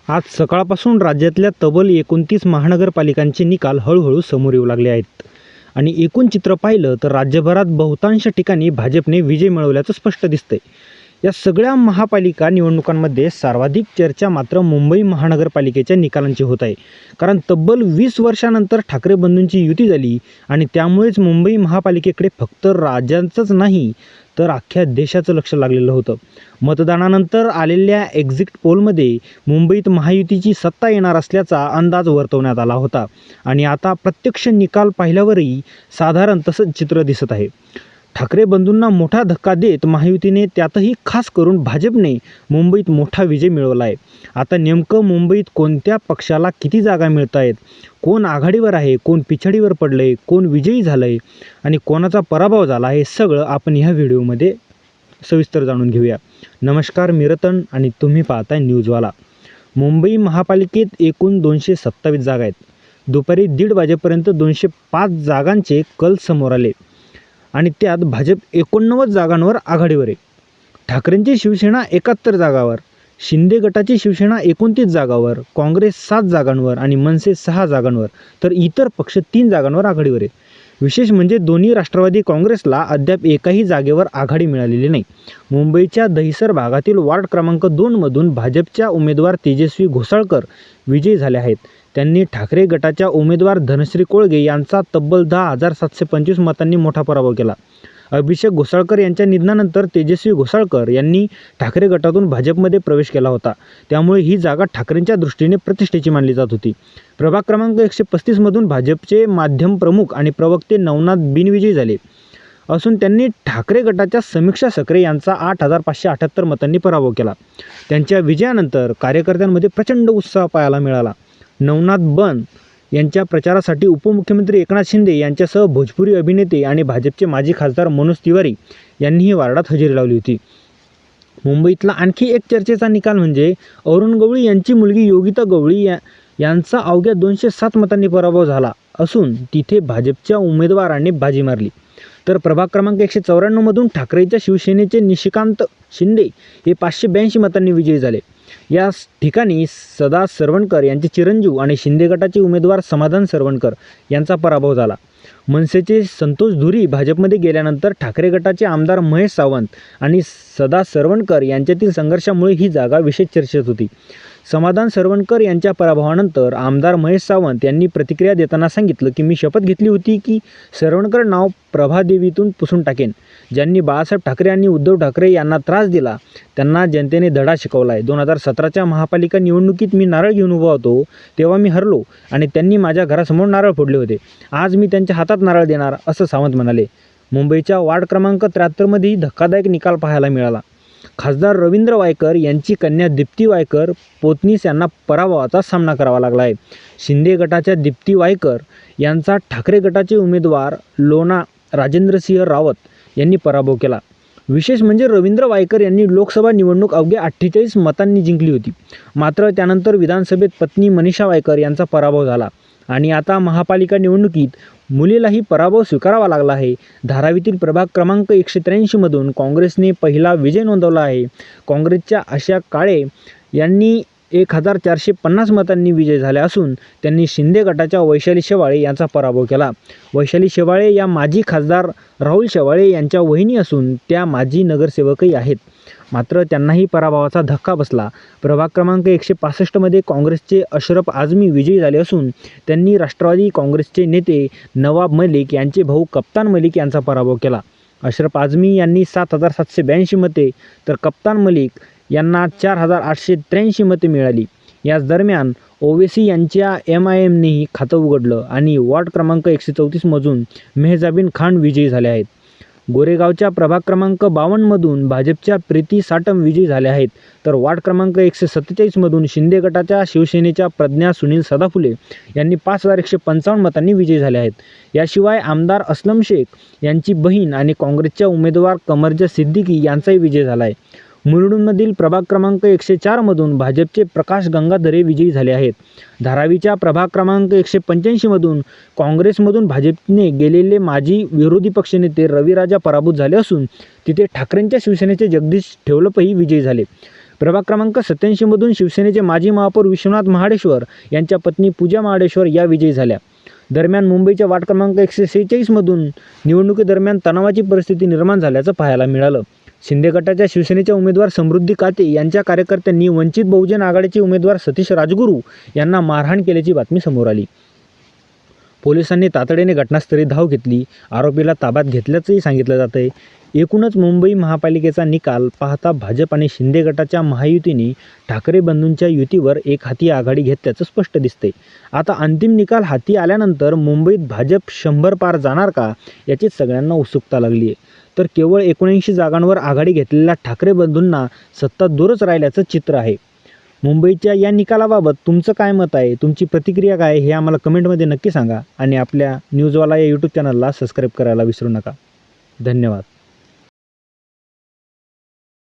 आज सकाळपासून राज्यातल्या तब्बल 29 महानगरपालिकांचे निकाल हळूहळू समोर येऊ लागले आहेत. आणि एकूण चित्र पाहिलं तर राज्यभरात बहुतांश ठिकाणी भाजपने विजय मिळवल्याचं स्पष्ट दिसतंय. या सगळ्या महापालिका निवडणुकांमध्ये सर्वाधिक चर्चा मात्र मुंबई महानगरपालिकेच्या निकालांची होत आहे. कारण तब्बल 20 वर्षानंतर ठाकरे बंधूंची युती झाली आणि त्यामुळेच मुंबई महापालिकेकडे फक्त राज्याचंच नाही तर अख्ख्या देशाचं लक्ष लागलेलं होतं. मतदानानंतर आलेल्या एक्झिट पोलमध्ये मुंबईत महायुतीची सत्ता येणार असल्याचा अंदाज वर्तवण्यात आला होता आणि आता प्रत्यक्ष निकाल पाहिल्यावरही साधारण तसंच चित्र दिसत आहे. ठाकरे बंधूंना मोठा धक्का देत महायुतीने, त्यातही खास करून भाजपने मुंबईत मोठा विजय मिळवला आहे. आता नेमकं मुंबईत कोणत्या पक्षाला किती जागा मिळत आहेत, कोण आघाडीवर आहे, कोण पिछाडीवर पडलं आहे, कोण विजयी झालं आहे आणि कोणाचा पराभव झाला, हे सगळं आपण ह्या व्हिडिओमध्ये सविस्तर जाणून घेऊया. नमस्कार, मी रतन आणि तुम्ही पाहताय न्यूजवाला. मुंबई महापालिकेत एकूण 227 जागा आहेत. दुपारी 1:30 वाजेपर्यंत 205 जागांचे कल समोर आले आणि त्यात भाजप 89 जागांवर आघाडीवर आहे. ठाकरेंची शिवसेना 71 जागांवर, शिंदे गटाची शिवसेना 29 जागांवर, काँग्रेस 7 जागांवर आणि मनसे 6 जागांवर, तर इतर पक्ष 3 जागांवर आघाडीवर आहे. विशेष म्हणजे दोन्ही राष्ट्रवादी काँग्रेसला अद्याप एकाही जागेवर आघाडी मिळालेली नाही. मुंबईच्या दहिसर भागातील वार्ड क्रमांक 2 मधून भाजपच्या उमेदवार तेजस्वी घोसाळकर विजयी झाले आहेत. त्यांनी ठाकरे गटाच्या उमेदवार धनश्री कोळगे यांचा तब्बल 10,725 मतांनी मोठा पराभव केला. अभिषेक घोसाळकर यांच्या निधनानंतर तेजस्वी घोसाळकर यांनी ठाकरे गटातून भाजपमध्ये प्रवेश केला होता. त्यामुळे ही जागा ठाकरेंच्या दृष्टीने प्रतिष्ठेची मानली जात होती. प्रभाग क्रमांक 135 मधून भाजपचे माध्यम प्रमुख आणि प्रवक्ते नवनाथ बिनविजयी झाले असून त्यांनी ठाकरे गटाच्या समीक्षा सकरे यांचा 8,578 मतांनी पराभव केला. त्यांच्या विजयानंतर कार्यकर्त्यांमध्ये प्रचंड उत्साह पाहायला मिळाला. नवनाथ बन यांच्या प्रचारासाठी उपमुख्यमंत्री एकनाथ शिंदे यांच्यासह भोजपुरी अभिनेते आणि भाजपचे माजी खासदार मनोज तिवारी यांनीही वार्डात हजेरी लावली होती. मुंबईतला आणखी एक चर्चेचा निकाल म्हणजे अरुण गवळी यांची मुलगी योगिता गवळी यांचा अवघ्या 207 मतांनी पराभव झाला असून तिथे भाजपच्या उमेदवारांनी बाजी मारली. तर प्रभाग क्रमांक 194 मधून ठाकरेच्या शिवसेनेचे निशिकांत शिंदे हे 582 मतांनी विजयी झाले. या ठिकाणी सदा सरवणकर यांचे चिरंजीव आणि शिंदे गटाचे उमेदवार समाधान सरवणकर यांचा पराभव झाला. मनसेचे संतोष धुरी भाजपमध्ये गेल्यानंतर ठाकरे गटाचे आमदार महेश सावंत आणि सदा सरवणकर यांच्यातील संघर्षामुळे ही जागा विशेष चर्चेत होती. समाधान सरवणकर यांच्या पराभवानंतर आमदार महेश सावंत यांनी प्रतिक्रिया देताना सांगितलं की मी शपथ घेतली होती की सरवणकर नाव प्रभादेवीतून पुसून टाकेन. ज्यांनी बाळासाहेब ठाकरे आणि उद्धव ठाकरे यांना त्रास दिला त्यांना जनतेने धडा शिकवला आहे. 2017च्या महापालिका निवडणुकीत मी नारळ घेऊन उभा होतो तेव्हा मी हरलो आणि त्यांनी माझ्या घरासमोर नारळ फोडले होते. आज मी त्यांच्या हातात नारळ देणार, असं सावंत म्हणाले. मुंबईच्या वार्ड क्रमांक 73मध्येही धक्कादायक निकाल पाहायला मिळाला. खासदार रवींद्र वायकर यांची कन्या दीप्ती वायकर पोतनीस यांना पराभवाचा सामना करावा लागला आहे. शिंदे गटाच्या दीप्ती वायकर यांचा ठाकरे गटाचे उमेदवार लोणा राजेंद्रसिंह रावत यांनी पराभव केला. विशेष म्हणजे रवींद्र वायकर यांनी लोकसभा निवडणूक अवघ्या 48 मतांनी जिंकली होती. मात्र त्यानंतर विधानसभेत पत्नी मनीषा वायकर यांचा पराभव झाला आणि आता महापालिका निवडणुकीत मुलीलाही पराभव स्वीकारावा लागला आहे. धारावीतील प्रभाग क्रमांक 183 मधून काँग्रेसने पहिला विजय नोंदवला आहे. काँग्रेसच्या आशा काळे यांनी 1,450 मतांनी विजय झाले असून त्यांनी शिंदे गटाच्या वैशाली शेवाळे यांचा पराभव केला. वैशाली शेवाळे या माजी खासदार राहुल शेवाळे यांच्या वहिनी असून त्या माजी नगरसेवकही आहेत. मात्र त्यांनाही पराभवाचा धक्का बसला. प्रभाग क्रमांक 165 मध्ये काँग्रेसचे अशरफ आझमी विजयी झाले असून त्यांनी राष्ट्रवादी काँग्रेसचे नेते नवाब मलिक यांचे भाऊ कप्तान मलिक यांचा पराभव केला. अशरफ आझमी यांनी 7,782 मते तर कप्तान मलिक यांना 4,883 मते मिळाली. याच दरम्यान ओवेसी यांच्या MIMनेही खातं उघडलं आणि वार्ड क्रमांक 134 मधून मेहजाबीन खान विजयी झाले आहेत. गोरेगावच्या प्रभाग क्रमांक 52 मधून भाजपच्या प्रीती साटम विजयी झाल्या आहेत. तर वार्ड क्रमांक 147 मधून शिंदे गटाच्या शिवसेनेच्या प्रज्ञा सुनील सदाफुले यांनी 5,155 मतांनी विजयी झाले आहेत. याशिवाय आमदार असलम शेख यांची बहीण आणि काँग्रेसच्या उमेदवार कमरजा सिद्दीकी यांचाही विजय झाला आहे. मुलुंडमधील प्रभाग क्रमांक 104 मधून भाजपचे प्रकाश गंगाधरे विजयी झाले आहेत. धारावीच्या प्रभाग क्रमांक 185 मधून काँग्रेसमधून भाजपने गेलेले माजी विरोधी पक्षनेते रविराजा पराभूत झाले असून तिथे ठाकरेंच्या शिवसेनेचे जगदीश ठेवलपही विजयी झाले. प्रभाग क्रमांक 87 मधून शिवसेनेचे माजी महापौर विश्वनाथ महाडेश्वर यांच्या पत्नी पूजा महाडेश्वर या विजयी झाल्या. दरम्यान मुंबईच्या वार्ड क्रमांक 146 मधून निवडणुकीदरम्यान तणावाची परिस्थिती निर्माण झाल्याचं पाहायला मिळालं. शिंदे गटाच्या शिवसेनेच्या उमेदवार समृद्धी काते यांच्या कार्यकर्त्यांनी वंचित बहुजन आघाडीचे उमेदवार सतीश राजगुरू यांना मारहाण केल्याची बातमी समोर आली. पोलिसांनी तातडीने घटनास्थळी धाव घेतली. आरोपीला ताब्यात घेतल्याचंही सांगितलं जात आहे. एकूणच मुंबई महापालिकेचा निकाल पाहता भाजप आणि शिंदे गटाच्या महायुतीने ठाकरे बंधूंच्या युतीवर एकहाती आघाडी घेतल्याचं स्पष्ट दिसतंय. आता अंतिम निकाल हाती आल्यानंतर मुंबईत भाजप 100 पार जाणार का याचीच सगळ्यांना उत्सुकता लागली आहे. तर केवळ 79 जागांवर आघाडी घेतलेल्या ठाकरे बंधूंना सत्ता दूरच राहिल्याचं चित्र आहे. मुंबईच्या या निकालाबाबत तुमचं काय मत आहे, तुमची प्रतिक्रिया काय हे आम्हाला कमेंटमध्ये नक्की सांगा आणि आपल्या न्यूजवाला या यूट्यूब चॅनलला सबस्क्राईब करायला विसरू नका. धन्यवाद.